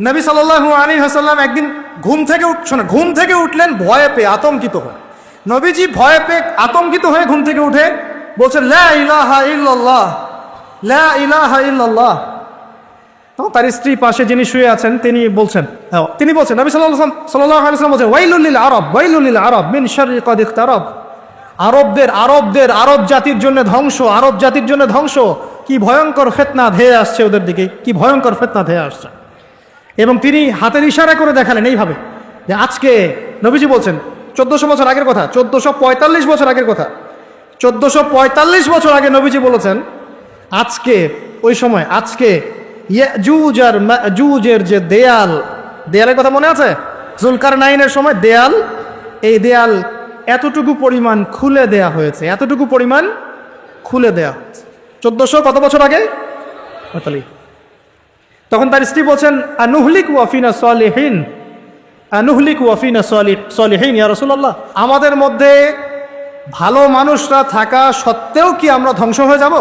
নবী সাল্লাল্লাহু আলাইহি ওয়াসাল্লাম একদিন ঘুম থেকে উঠলেন ভয়ে পেয়ে, আতঙ্কিত হয়ে। নবীজি ভয়ে পেয়ে আতঙ্কিত হয়ে ঘুম থেকে উঠে বলছেন, লা ইলাহা ইল্লাল্লাহ, লা ইলাহা ইল্লাল্লাহ। তো তার স্ত্রী পাশে যিনি শুয়ে আছেন তিনি বলছেন নবী সাল্লাল্লাহু আলাইহি ওয়াসাল্লাম বলছেন, ওয়াইলুল লিল আরব, ওয়াইলুল লিল আরব মিন শাররি কাদ ইকতারাব। আরব জাতির জন্য ধ্বংস, আরব জাতির জন্য ধ্বংস। কি ভয়ঙ্কর ফিতনা ধেয়ে আসছে ওদের দিকে, কি ভয়ঙ্কর ফিতনা ধেয়ে আসছে। এবং তিনি হাতের ইশারা করে দেখালেন এইভাবে যে আজকে, নবীজি বলছেন 1400 বছর আগের কথা, 1445 বছর আগের কথা, 1445 বছর আগে নবীজি বলেছেন আজকে, ওই সময় আজকে ইয়াজুজ আর মাজুজের যে দেয়ালের কথা মনে আছে? জুলকারনাইনের সময় দেয়াল, এই দেয়াল এতটুকু পরিমাণ খুলে দেয়া হয়েছে, এতটুকু পরিমাণ খুলে দেয়া হয়েছে 1400 কত বছর আগে? তখন তার স্ত্রী বলছেন, আনুহলিক ওয়াফিনা সালিহিন, আনুহলিক ওয়াফিনা সালিহিন ইয়া রাসূলুল্লাহ, আমাদের মধ্যে ভালো মানুষরা থাকা সত্ত্বেও কি আমরা ধ্বংস হয়ে যাব?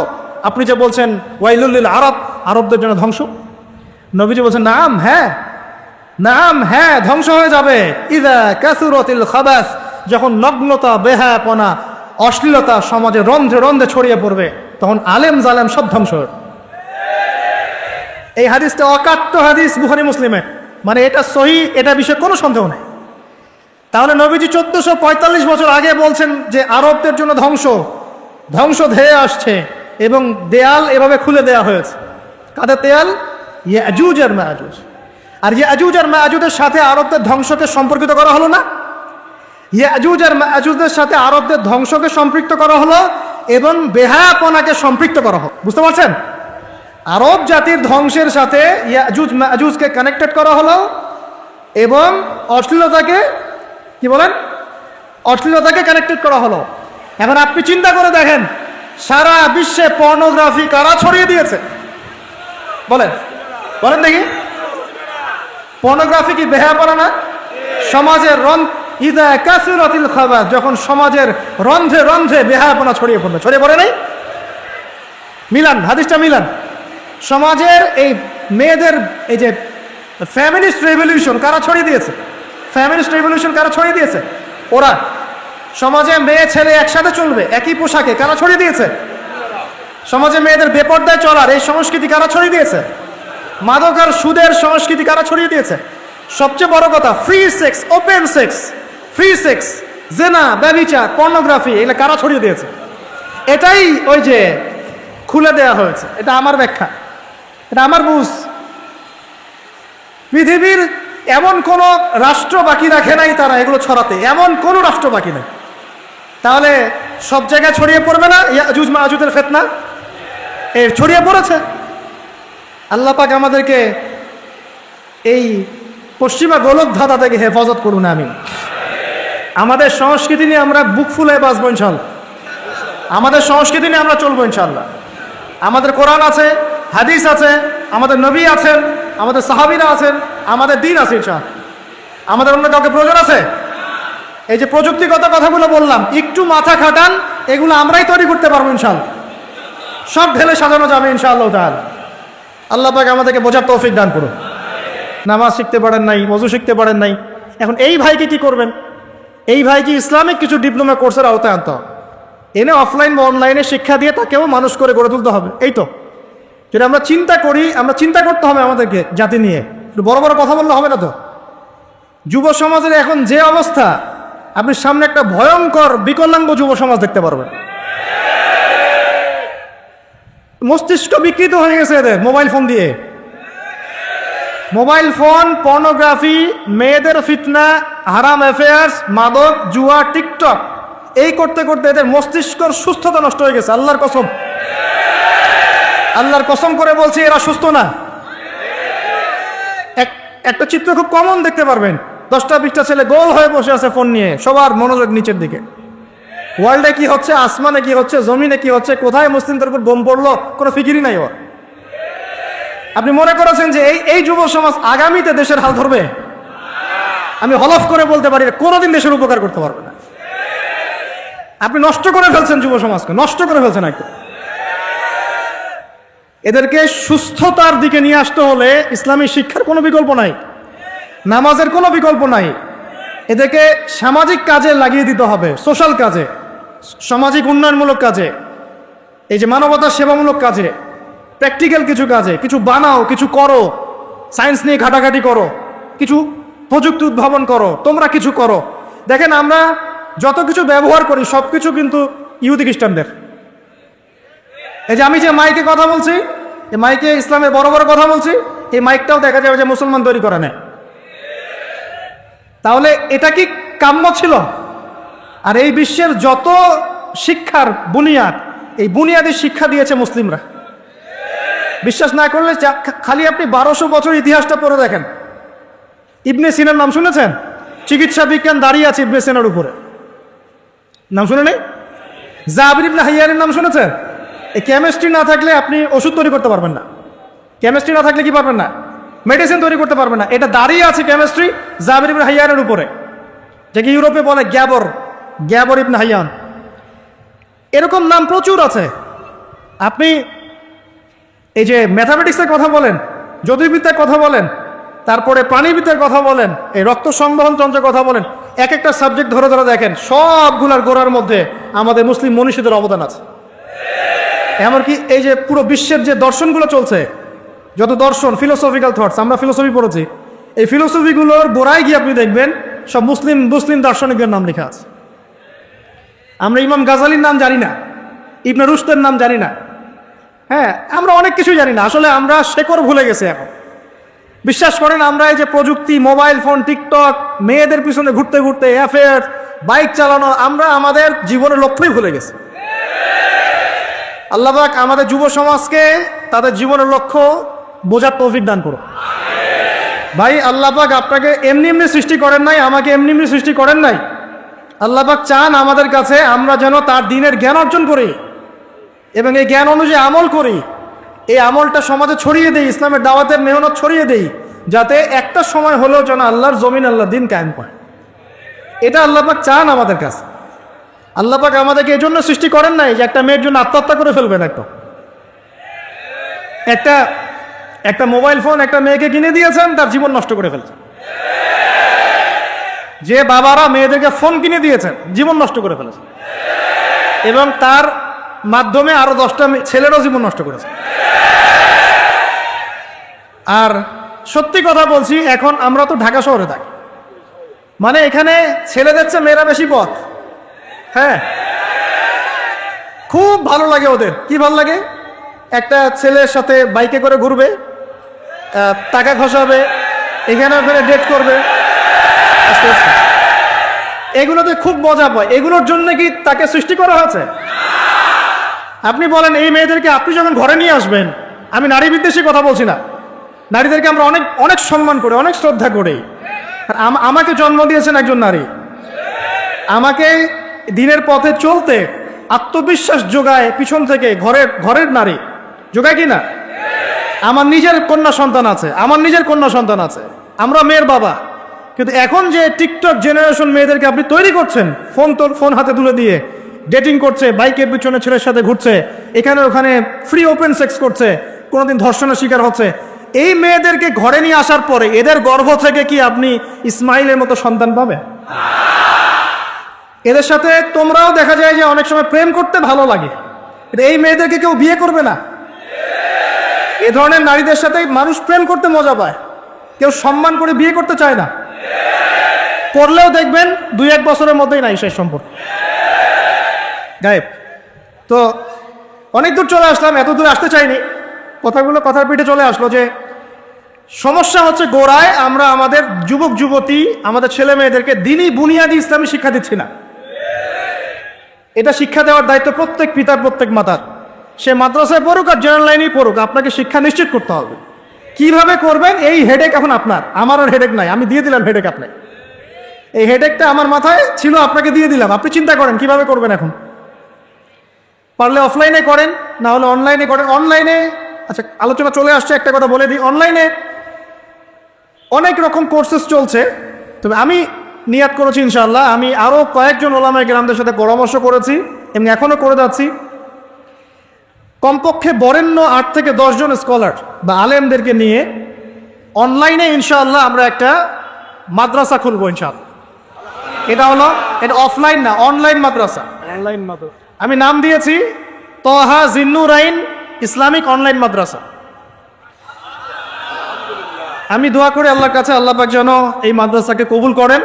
আপনি যে বলছেন ওয়াইলুল লিল আরব, আরবদের জন্য ধ্বংস। নবীজি বলছেন, নাম হ্যাঁ ধ্বংস হয়ে যাবে। ইযা কাসুরাতিল খাবাস, যখন নগ্নতা, বেহায়াপনা, অশ্লীলতা সমাজে রন্ধ্রে রন্ধ্রে ছড়িয়ে পড়বে, তখন আলেম জালেম সব ধ্বংস হবে। এই হাদিসটা অকাট্য হাদিস বুখারী মুসলিমে, মানে এটা সহিহ, এটা বিষয়ে কোনো সন্দেহ নেই। তাহলে নবীজি 1445 বছর আগে বলছেন যে আরবদের জন্য ধ্বংস ধেয়ে আসছে, এবং দেয়াল এভাবে খুলে দেয়া হয়েছে। কাদের দেয়াল? ইয়াজুজ আর মাজুজ। আর ইয়াজুজ আর মাজুজের সাথে আরবদের ধ্বংসকে সম্পর্কিত করা হলো না? ইয়াজুজ আর মাজুজের সাথে আরবদের ধ্বংসকে সম্পৃক্ত করা হলো এবং বেহায়াপনাকে সম্পৃক্ত করা হলো। বুঝতে পারছেন? আরব জাতির ধ্বংসের সাথে ইয়াজুজ মাজুজকে কানেক্টেড করা হলো এবং অশ্লীলতাকে, কি বলেন, অশ্লীলতাকে কানেক্টেড করা হলো। এখন আপনি চিন্তা করে দেখেন, সারা বিশ্বে পর্নোগ্রাফি কারা ছড়িয়ে দিয়েছে? বলেন দেখি। পর্নোগ্রাফি কি বেহায়াপনা না? সমাজের ইযা কাসুরাতিল খাবাস, যখন সমাজের রন্ধ্রে রন্ধ্রে বেহায়াপনা ছড়িয়ে পড়ে নাই? হাদিসটা মিলান। সমাজের এই মেয়েদের, এই যে ফ্যামিলিস্ট রেভলিউশন কারা ছড়িয়ে দিয়েছে? ওরা। সমাজে মেয়ে ছেলে একসাথে চলবে একই পোশাকে, কারা ছড়িয়ে দিয়েছে? সমাজে মেয়েদের বেপর্দায় চলার এই সংস্কৃতি কারা ছড়িয়ে দিয়েছে? মাদক আর সুদের সংস্কৃতি কারা ছড়িয়ে দিয়েছে? সবচেয়ে বড় কথা, ফ্রি সেক্স, ওপেন সেক্স, জেনা, ব্যভিচার, পর্নোগ্রাফি, এগুলো কারা ছড়িয়ে দিয়েছে? এটাই ওই যে খুলে দেয়া হয়েছে। এটা আমার ব্যাখ্যা, এটা আমার বুঝ। পৃথিবীর এমন কোন রাষ্ট্র বাকি রাখে নাই তারা এগুলো ছড়াতে, এমন কোন রাষ্ট্র বাকি নেই। তাহলে সব জায়গায় ছড়িয়ে পড়বে না ইয়াজুজ মাজুজের ফিতনা? ছড়িয়ে পড়েছে। আল্লাহ পাক আমাদেরকে এই পশ্চিমা গোলকধাঁধা থেকে হেফাজত করুন, আমিন। আমাদের সংস্কৃতি নিয়ে আমরা বুক ফুলে বাঁচবো ইনশাল্লাহ, আমাদের সংস্কৃতি নিয়ে আমরা চলবো ইনশাল্লাহ। আমাদের কোরআন আছে, হাদিস আছে, আমাদের নবী আছেন, আমাদের সাহাবীরা আছেন, আমাদের দিন আছে ইনশাআল্লাহ। আমাদের অন্য কাউকে প্রয়োজন আছে? এই যে প্রযুক্তিগত কথাগুলো বললাম, একটু মাথা খাটান, এগুলো আমরাই তৈরি করতে পারবো ইনশাআল্লাহ। সব ঢেলে সাজানো যাবে ইনশাআল্লাহ তাআলা। আল্লাহ পাক আমাদেরকে বোঝার তৌফিক দান করুন। নামাজ শিখতে পারেন নাই, ওযু শিখতে পারেন নাই, এখন এই ভাইকে কি করবেন? এই ভাইকে ইসলামিক কিছু ডিপ্লোমা কোর্সের আওতায় আনতে হবে, এনে অফলাইন বা অনলাইনে শিক্ষা দিয়ে তাকেও মানুষ করে গড়ে তুলতে হবে। এই তো যদি আমরা চিন্তা করি, আমরা চিন্তা করতে হবে আমাদেরকে জাতি নিয়ে, বড় বড় কথা বললে হবে না তো। যুব সমাজের এখন যে অবস্থা, আপনি সামনে একটা ভয়ঙ্কর বিকলাঙ্গ যুব সমাজ দেখতে পারবেন। মস্তিষ্ক বিকৃত হয়ে গেছে এদের মোবাইল ফোন দিয়ে। মোবাইল ফোন, পর্নোগ্রাফি, মেয়েদের ফিতনা, হারাম অ্যাফেয়ার্স, মাদক, জুয়া, টিকটক, এই করতে করতে এদের মস্তিষ্কর সুস্থতা নষ্ট হয়ে গেছে। আল্লাহর কসম করে বলছি, এরা সুস্থ না। একটা চিত্র খুব কমন দেখতে পারবেন, 10টা-20টা ছেলে গোল হয়ে বসে আছে ফোন নিয়ে, সবার মনোযোগ নিচের দিকে। ওয়ার্ল্ডে কি হচ্ছে, আসমানে কি হচ্ছে, জমিনে কি হচ্ছে, কোথায় মুসলিমদের উপর বোম পড়লো, কোনো ফিকিরই নাই ওর। আপনি মনে করেছেন যে এই যুব সমাজ আগামীতে দেশের হাল ধরবে? আমি হলফ করে বলতে পারি কোনোদিন দেশের উপকার করতে পারবে না। আপনি নষ্ট করে ফেলছেন যুব সমাজকে, নষ্ট করে ফেলছেন একদম। এদেরকে সুস্থতার দিকে নিয়ে আসতে হলে ইসলামী শিক্ষার কোনো বিকল্প নাই, নামাজের কোনো বিকল্প নাই। এদেরকে সামাজিক কাজে লাগিয়ে দিতে হবে, সোশ্যাল কাজে, সামাজিক উন্নয়নমূলক কাজে, এই যে মানবতার সেবামূলক কাজে, প্র্যাকটিক্যাল কিছু কাজে, কিছু বানাও, কিছু করো, সায়েন্স নিয়ে ঘাটাঘাটি করো, কিছু প্রযুক্তি উদ্ভাবন করো, তোমরা কিছু করো। দেখেন আমরা যত কিছু ব্যবহার করি সব কিছু কিন্তু ইহুদি খ্রিস্টানদের। এই যে আমি যে মাইকে কথা বলছি, এই মাইকে ইসলামের বড় বড় কথা বলছি, এই মাইকটাও দেখা যাবে যে মুসলমান তৈরি করে নেয়। তাহলে এটা কি কাম্য ছিল? আর এই বিশ্বের যত শিক্ষার বুনিয়াদ, এই বুনিয়াদের শিক্ষা দিয়েছে মুসলিমরা। বিশ্বাস না করলে খালি আপনি 1200 বছর ইতিহাসটা পড়ে দেখেন। ইবনে সিনার নাম শুনেছেন? চিকিৎসা বিজ্ঞান দাঁড়িয়ে আছে ইবনে সিনার উপরে, নাম শুনে নেই? জাবির ইবনে হাইয়ানের নাম শুনেছেন? এই কেমিস্ট্রি না থাকলে আপনি ওষুধ তৈরি করতে পারবেন না। কেমিস্ট্রি না থাকলে কি পারবেন না? মেডিসিন তৈরি করতে পারবেন না। এটা দাঁড়িয়ে আছে কেমিস্ট্রি জাবির ইবনে হাইয়ানের উপরে, যাকে ইউরোপে বলে গ্যাবর ইবনে হাইয়ান। এরকম নাম প্রচুর আছে। আপনি এই যে ম্যাথামেটিক্সের কথা বলেন, জ্যোতির্বিদ্যার কথা বলেন, তারপরে প্রাণীবিদ্যার কথা বলেন, এই রক্ত সংবহন তন্ত্রের কথা বলেন, এক একটা সাবজেক্ট ধরে ধরে দেখেন, সবগুলার গোড়ার মধ্যে আমাদের মুসলিম মনীষীদের অবদান আছে। এমনকি এই যে পুরো বিশ্বের যে দর্শনগুলো চলছে, যত দর্শন, ফিলোসফিক্যাল থটস, আমরা ফিলোসফি পড়েছি, এই ফিলোসফিগুলোর গোড়ায় গিয়ে আপনি দেখবেন সব মুসলিম দার্শনিকদের নাম লেখা আছে। আমরা ইমাম গাজালির নাম জানি না, ইবনে রুশদের নাম জানি না, হ্যাঁ, আমরা অনেক কিছু জানি না। আসলে আমরা শেকড় ভুলে গেছি এখন। বিশ্বাস করেন, আমরা এই যে প্রযুক্তি, মোবাইল ফোন, টিকটক, মেয়েদের পিছনে ঘুরতে ঘুরতে, অ্যাফেয়ার, বাইক চালানো, আমরা আমাদের জীবনের লক্ষ্যই ভুলে গেছি। আল্লাহ পাক আমাদের যুব সমাজকে তাদের জীবনের লক্ষ্য বোঝার তৌফিক দান করো। ভাই, আল্লাহ পাক আপনাকে এমনি এমনি সৃষ্টি করেন নাই, আমাকে এমনি এমনি সৃষ্টি করেন নাই। আল্লাহ পাক চান আমাদের কাছে আমরা যেন তার দ্বীনের জ্ঞান অর্জন করি এবং এই জ্ঞান অনুযায়ী আমল করি। এই আমলটা সমাজে ছড়িয়ে দেই, ইসলামের দাওয়াতের মেহনত ছড়িয়ে দেই, যাতে একটা সময় হলেও যেন আল্লাহর জমিন, আল্লাহর দ্বীন কায়েম করে। এটা আল্লাহ পাক চান আমাদের কাছে। আল্লাহ পাক আমাদেরকে এই জন্য সৃষ্টি করেন নাই যে একটা মেয়ের জন্য আত্মহত্যা করে ফেলবেন। একটা মোবাইল ফোন একটা মেয়েকে কিনে দিয়েছেন, তার জীবন নষ্ট করে ফেলছেন। যে বাবারা মেয়েদেরকে ফোন কিনে দিয়েছেন, জীবন নষ্ট করে ফেলেছেন এবং তার মাধ্যমে আরো 10টা ছেলেরও জীবন নষ্ট করেছে। আর সত্যি কথা বলছি, এখন আমরা তো ঢাকা শহরে থাকি, মানে এখানে ছেলেদের চেয়ে মেয়েরা বেশি পথ। হ্যাঁ, খুব ভালো লাগে ওদের। কি ভালো লাগে? একটা ছেলের সাথে বাইকে করে ঘুরবে, টাকা খসাবে, এখানে ওখানে ডেট করবে, আস্তে আস্তে। এগুলোতে খুব মজা পায়। এগুলোর জন্য কি তাকে সৃষ্টি করা হয়েছে? আপনি বলেন, এই মেয়েদেরকে আপনি যখন ঘরে নিয়ে আসবেন, আমি নারী বিদ্বেষী কথা বলছি না, নারীদেরকে আমরা অনেক অনেক সম্মান করি, অনেক শ্রদ্ধা করি। আমাকে জন্ম দিয়েছেন একজন নারী, আমাকে দিনের পথে চলতে আত্মবিশ্বাস যোগায় পিছন থেকে, ঘরের নারী যোগায় কি না? আমার নিজের কন্যা সন্তান আছে, আমরা মেয়ের বাবা। কিন্তু এখন যে টিকটক জেনারেশন মেয়েদেরকে আপনি তৈরি করছেন, ফোন হাতে তুলে দিয়ে ডেটিং করছে, বাইকের পিছনে ছেলের সাথে ঘুরছে, এখানে ওখানে ফ্রি ওপেন সেক্স করছে, কোনোদিন ধর্ষণের শিকার হচ্ছে, এই মেয়েদেরকে ঘরে নিয়ে আসার পরে এদের গর্ভ থেকে কি আপনি ইসমাইলের মতো সন্তান পাবে? এদের সাথে তোমরাও দেখা যায় যে অনেক সময় প্রেম করতে ভালো লাগে, এই মেয়েদেরকে কেউ বিয়ে করবে না। এ ধরনের নারীদের সাথে মানুষ প্রেম করতে মজা পায়, কেউ সম্মান করে বিয়ে করতে চায় না। করলেও দেখবেন 2-1 বছরের মধ্যেই নাই সেই সম্পর্ক, গায়েব। তো অনেক দূর চলে আসলাম, এত দূর আসতে চাইনি, কথার পিঠে চলে আসলো যে সমস্যা হচ্ছে গোড়ায় আমরা আমাদের যুবক যুবতী, আমাদের ছেলে মেয়েদেরকে দিনই বুনিয়াদি ইসলামী শিক্ষা দিচ্ছি না। এটা শিক্ষা দেওয়ার দায়িত্ব প্রত্যেক পিতার, প্রত্যেক মাতার। সে মাদ্রাসায় পড়ুক আর জেনারেল লাইনেই পড়ুক, আপনাকে শিক্ষা নিশ্চিত করতে হবে। কিভাবে করবেন এই হেডেক এখন আপনার, আমার আর হেডেক নাই, আমি দিয়ে দিলাম হেডেক আপনাকে। এই হেডেকটা আমার মাথায় ছিল, আপনাকে দিয়ে দিলাম, আপনি চিন্তা করেন কিভাবে করবেন। এখন পারলে অফলাইনে করেন, না হলে অনলাইনে করেন। অনলাইনে, আচ্ছা আলোচনা চলে আসছে, একটা কথা বলে দিই, অনলাইনে অনেক রকম কোর্সেস চলছে। তবে আমি নিয়াত করেছি ইনশাআল্লাহ, আমি আরও কয়েকজন ওলামায়ে কেরামদের সাথে পরামর্শ করেছি এবং এখনও করে যাচ্ছি। কমপক্ষে বরেণ্য 8 থেকে 10 জন স্কলার বা আলেমদেরকে নিয়ে অনলাইনে ইনশাআল্লাহ আমরা একটা মাদ্রাসা খুলবো ইনশাআল্লাহ। এটা অফলাইন না, অনলাইন মাদ্রাসা। অনলাইন মাদ্রাসা আমি নাম দিয়েছি তহা জিন্নুরাইন ইসলামিক অনলাইন মাদ্রাসা। আমি দোয়া করি আল্লাহর কাছে, আল্লাহ পাক যেন এই মাদ্রাসাকে কবুল করেন।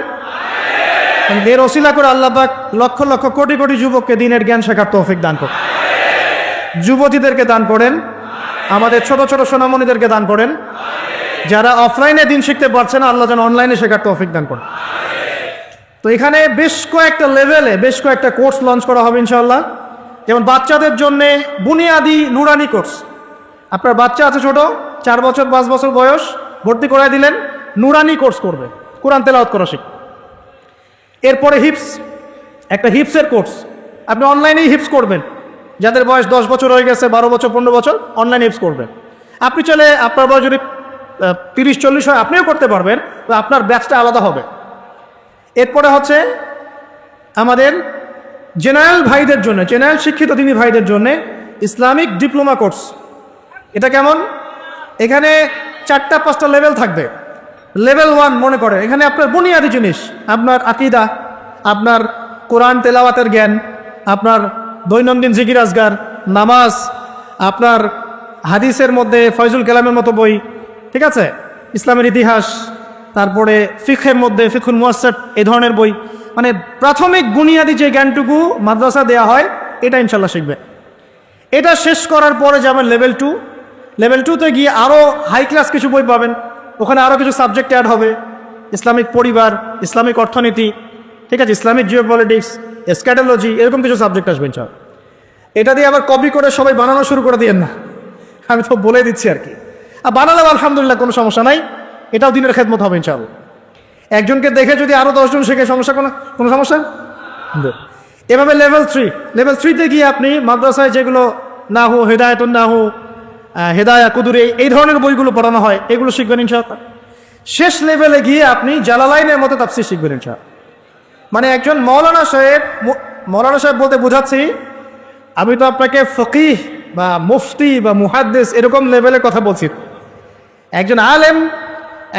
এর ওসিলা করে আল্লাহ পাক লক্ষ লক্ষ কোটি কোটি যুবককে দিনের জ্ঞান শেখার তৌফিক দান করেন, যুবতীদেরকে দান করেন, আমাদের ছোট ছোট সোনামণিদেরকে দান করেন। যারা অফলাইনে দিন শিখতে পারছে না, আল্লাহ যেন অনলাইনে শেখার তৌফিক দান করেন। তো এখানে বেশ কয়েকটা লেভেলে বেশ কয়েকটা কোর্স লঞ্চ করা হবে ইনশাআল্লাহ। যেমন বাচ্চাদের জন্যে বুনিয়াদি নুরানি কোর্স। আপনার বাচ্চা আছে ছোট, 4 বছর 5 বছর বয়স, ভর্তি করায় দিলেন, নুরানি কোর্স করবে, কোরআন তেলাওয়াত করা শিখবে। এরপরে হিপস, একটা হিপসের কোর্স, আপনি অনলাইনেই হিপস করবেন। যাদের বয়স 10 বছর হয়ে গেছে, 12 বছর 15 বছর, অনলাইন হিপস করবেন। আপনি চলে আপনার বয়স যদি 30-40 হয় আপনিও করতে পারবেন, তো আপনার ব্যাচটা আলাদা হবে। এরপরে হচ্ছে আমাদের জেনারেল ভাইদের জন্য, জেনারেল শিক্ষিত দিনী ভাইদের জন্য ইসলামিক ডিপ্লোমা কোর্স। এটা কেমন? এখানে 4-5টা লেভেল থাকবে। লেভেল 1 মনে করে এখানে আপনার বুনিয়াদি জিনিস, আপনার আকীদা, আপনার কোরআন তেলাওয়াতের জ্ঞান, আপনার দৈনন্দিন জিকির আজগার, নামাজ, আপনার হাদিসের মধ্যে ফয়জুল কালামের মতো বই, ঠিক আছে, ইসলামের ইতিহাস, তারপরে ফিকহের মধ্যে ফিকহুল মুয়াসসার, এই ধরনের বই। মানে প্রাথমিক বুনিয়াদি যে জ্ঞানটুকু মাদ্রাসা দেওয়া হয় এটা ইনশাল্লাহ শিখবে। এটা শেষ করার পরে যাবেন লেভেল 2। লেভেল 2তে গিয়ে আরও হাই ক্লাস কিছু বই পাবেন, ওখানে আরও কিছু সাবজেক্ট অ্যাড হবে, ইসলামিক পরিবার, ইসলামিক অর্থনীতি, ঠিক আছে, ইসলামিক জিওপলিটিক্স, এসক্যাটোলজি, এরকম কিছু সাবজেক্ট আসবে ইনশাআল্লাহ। এটা দিয়ে আবার কপি করে সবাই বানানো শুরু করে দিয়েন না, আমি তো বলে দিচ্ছি আর কি। আর বানালেও আলহামদুলিল্লাহ কোনো সমস্যা নাই, এটাও দিনের খেদমত হবে ইনশাআল্লাহ। একজনকে দেখে যদি আরও 10 জন শেখে সমস্যা, কোনো সমস্যা। এভাবে লেভেল 3তে গিয়ে আপনি মাদ্রাসায় যেগুলো নাহু, হেদায়েতুন নাহু, হেদায়া কুদুরে, এই ধরনের বইগুলো পড়ানো হয়, এগুলো শিখবেন ইনশাআল্লাহ। শেষ লেভেলে গিয়ে আপনি জালালাইনের মতো তাফসীর শিখবেন ইনশাআল্লাহ। মানে একজন মৌলানা সাহেব বলতে বোঝাচ্ছি, আমি তো আপনাকে ফকিহ বা মুফতি বা মুহাদ্দিস এরকম লেভেলের কথা বলছি। একজন আলেম,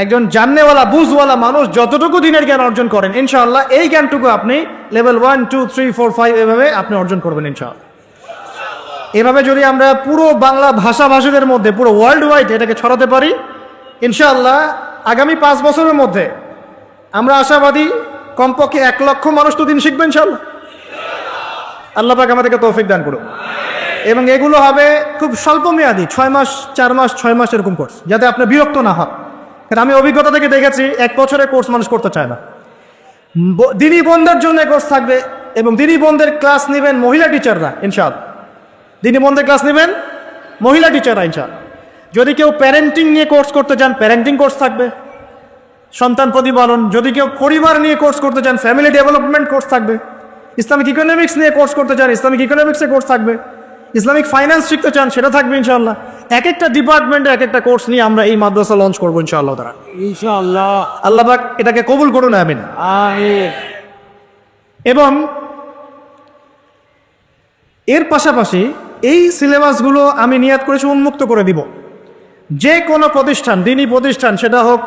একজন জাননেওয়ালা বুঝওয়ালা মানুষ যতটুকু দিনের জ্ঞান অর্জন করেন ইনশাআল্লাহ, এই জ্ঞানটুকু আপনি লেভেল 1, 2, 3, 4, 5 এভাবে আপনি অর্জন করবেন ইনশাআল্লাহ। এভাবে যদি আমরা পুরো বাংলা ভাষাভাষীদের মধ্যে পুরো ওয়ার্ল্ড ওয়াইড এটাকে ছড়াতে পারি ইনশাআল্লাহ, আগামী 5 বছরের মধ্যে আমরা আশাবাদী কমপক্ষে 1 লক্ষ মানুষ তো দিন শিখবেন ইনশাআল্লাহ। আল্লাহ পাক আমাদেরকে তৌফিক দান করুন। এবং এগুলো হবে খুব স্বল্প মেয়াদি, 6 মাস 4 মাস 6 মাস এরকম কোর্স, যাতে আপনি বিরক্ত না হন। কারণ আমি অভিজ্ঞতা থেকে দেখেছি 1 বছরের কোর্স মানুষ করতে চায় না। দিনী বোনদের জন্য কোর্স থাকবে, এবং দিনী বোনদের ক্লাস নেবেন মহিলা টিচাররা ইনশাআল্লাহ। দিনী বোনদের ক্লাস নেবেন মহিলা টিচাররা ইনশাআল্লাহ। যদি কেউ প্যারেন্টিং নিয়ে কোর্স করতে চান, প্যারেন্টিং কোর্স থাকবে, সন্তান প্রতিপালন। যদি কেউ পরিবার নিয়ে কোর্স করতে চান, ফ্যামিলি ডেভেলপমেন্ট কোর্স থাকবে। ইসলামিক ইকোনমিক্স নিয়ে কোর্স করতে চান, ইসলামিক ইকোনমিক্সের কোর্স থাকবে। ইসলামিক ফাইন্যান্স শিখতে চান, সেটা থাকবে ইনশাআল্লাহ। এক একটা ডিপার্টমেন্টে এক একটা কোর্স নিয়ে আমরা এই মাদ্রাসা লঞ্চ করবো ইনশাআল্লাহ তাআলা। ইনশাআল্লাহ। আল্লাহ পাক এটাকে কবুল করুন, আমিন। আমিন। এবং এর পাশাপাশি এই সিলেবাসগুলো আমি নিয়াত করেছি উন্মুক্ত করে দিব। যে কোনো প্রতিষ্ঠান, দিনী প্রতিষ্ঠান, সেটা হোক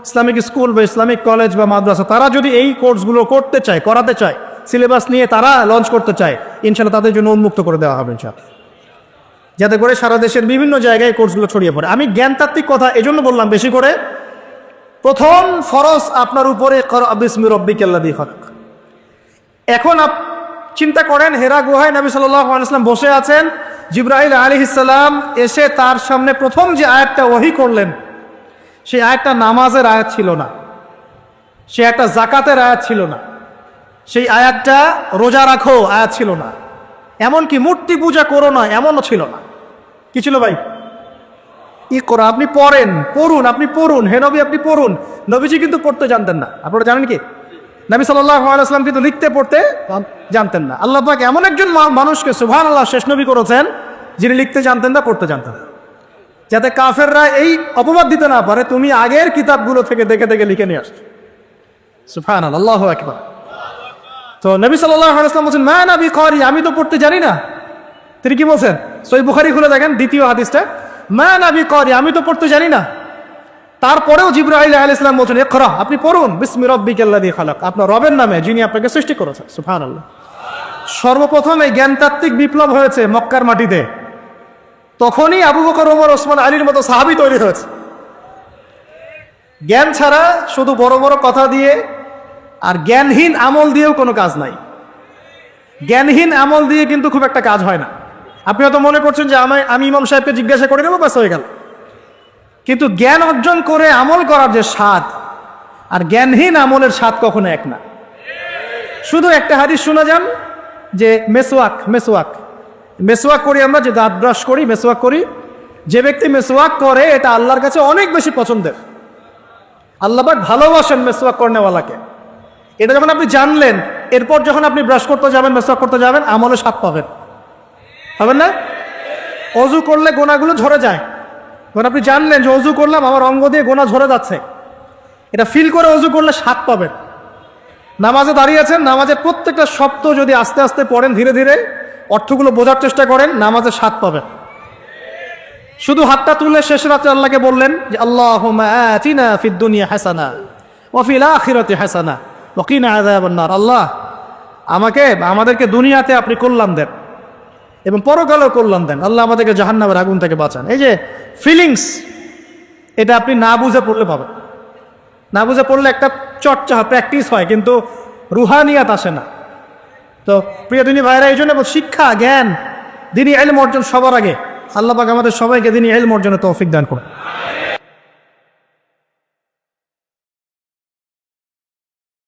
ইসলামিক স্কুল বা ইসলামিক কলেজ বা মাদ্রাসা, তারা যদি এই কোর্সগুলো করতে চায়, করাতে চায়, সিলেবাস নিয়ে তারা লঞ্চ করতে চায়, ইনশাআল্লাহ তাদের জন্য উন্মুক্ত করে দেওয়া হবে ইনশাআল্লাহ, যাতে করে সারা দেশের বিভিন্ন জায়গায় কোর্সগুলো ছড়িয়ে পড়ে। আমি জ্ঞানতাত্ত্বিক কথা এজন্য বললাম বেশি করে, প্রথম ফরজ আপনার উপরে ইকরা বিসমি রাব্বিকাল্লাযী খালাক। এখন চিন্তা করেন, হেরা গুহায় নবী সাল্লাল্লাহু আলাইহি ওয়াসাল্লাম বসে আছেন, জিবরাইল আলাইহিস সালাম এসে তার সামনে প্রথম যে আয়াতটা ওহী করলেন, সেই আয়াতটা নামাজের আয়াত ছিল না, সে একটা জাকাতের আয়াত ছিল না, সেই আয়াতটা রোজা রাখো আয়াত ছিল না, এমনকি মূর্তি পূজা করো না এমনও ছিল না। কি ছিল ভাই? ইকরা, আপনি পড়ুন, আপনি পড়ুন, হে নবী আপনি পড়ুন। নবীজি কিন্তু পড়তে জানতেন না, আপনারা জানেন কি? নবী সাল্লাল্লাহু আলাইহি ওয়াসাল্লাম কিন্তু লিখতে পড়তে জানতেন না। আল্লাহ পাক এমন একজন মানুষকে সুবহানাল্লাহ শেষ নবী করেছেন, যিনি লিখতে জানতেন না, পড়তে জানতেন না, যাতে কাফেররা এই অপবাদ দিতে না পারে তুমি আগের কিতাবগুলো থেকে দেখে দেখে লিখে নিয়ে আসছো। সুবহানাল্লাহ, আল্লাহু আকবার। তো নবী সাল্লাল্লাহু আলাইহি ওয়াসাল্লাম বলেন, মা নবী কারি, আমি তো পড়তে জানি না। তিনি কি বলছেন? সহিহ বুখারী খুলে দেখেন দ্বিতীয় হাদিসটা, মা নাবি করি, আমি তো পড়তে জানি না। তারপরেও জিবরাইল আলাইহিস সালাম বলছেন ইকরা, আপনি পড়ুন, বিসমি রাব্বিকাল্লাযী খালাক, আপনার রবের নামে যিনি আপনাকে সৃষ্টি করেছেন। সুবহানাল্লাহ। সর্বপ্রথম এই জ্ঞানতাত্ত্বিক বিপ্লব হয়েছে মক্কার মাটিতে, তখনই আবু বকর, ওমর, ওসমান, আলীর মতো সাহাবী তৈরি হয়েছে। জ্ঞান ছাড়া শুধু বড় বড় কথা দিয়ে আর জ্ঞানহীন আমল দিয়েও কোনো কাজ নাই। জ্ঞানহীন আমল দিয়ে কিন্তু খুব একটা কাজ হয় না। আপনি হয়তো মনে করছেন যে আমি ইমাম সাহেবকে জিজ্ঞাসা করে নেবো, ব্যাস হয়ে গেল। কিন্তু জ্ঞান অর্জন করে আমল করার যে স্বাদ আর জ্ঞানহীন আমলের স্বাদ কখনো এক না। শুধু একটা হাদিস শোনা যান যে মেসওয়াক মেসওয়াক মেসওয়াক করি আমরা, যে দাঁত ব্রাশ করি, মেসওয়াক করি, যে ব্যক্তি মেসওয়াক করে এটা আল্লাহর কাছে অনেক বেশি পছন্দের। আল্লাহ পাক ভালোবাসেন মেসওয়াক করনেওয়ালাকে। এটা যখন আপনি জানলেন, এরপর যখন আপনি ব্রাশ করতে যাবেন, মেসওয়াক করতে যাবেন, আমলে স্বাদ পাবেন, পাবেন না? অজু করলে গোনাগুলো ঝরে যায়। যখন আপনি জানলেন যে অজু করলাম, আমার অঙ্গ দিয়ে গোনা ঝরে যাচ্ছে, এটা ফিল করে অজু করলে স্বাদ পাবেন। নামাজে দাঁড়িয়ে আছেন, নামাজের প্রত্যেকটা শব্দ যদি আস্তে আস্তে পড়েন, ধীরে ধীরে অর্থগুলো বোঝার চেষ্টা করেন, নামাজের স্বাদ পাবেন। শুধু হাতটা তুলে শেষ রাতে আল্লাহকে বললেন যে আল্লাহুম্মা আতিনা ফিদ দুনিয়া হাসানা ওয়া ফিল আখিরাতি হাসানা ওয়া কিনা আযাবান নার। আল্লাহ, আমাদেরকে দুনিয়াতে আপনি কল্যাণ দেন এবং পরকালেও কল্যাণ দেন। আল্লাহ, আমাদেরকে জাহান্নামের আগুন থেকে বাঁচান। এই যে ফিলিংস, এটা আপনি না বুঝে পড়লে পাবেন। না বুঝে পড়লে একটা চর্চা প্র্যাকটিস হয়, কিন্তু রুহানিয়াত আসে না। তো প্রিয় দিনী ভাইরা, এই জন্য শিক্ষা, জ্ঞান, দিনী ইলম অর্জন সবার আগে। আল্লাহ পাক আমাদের সবাইকে দিনী ইলম অর্জনের তৌফিক দান করুন।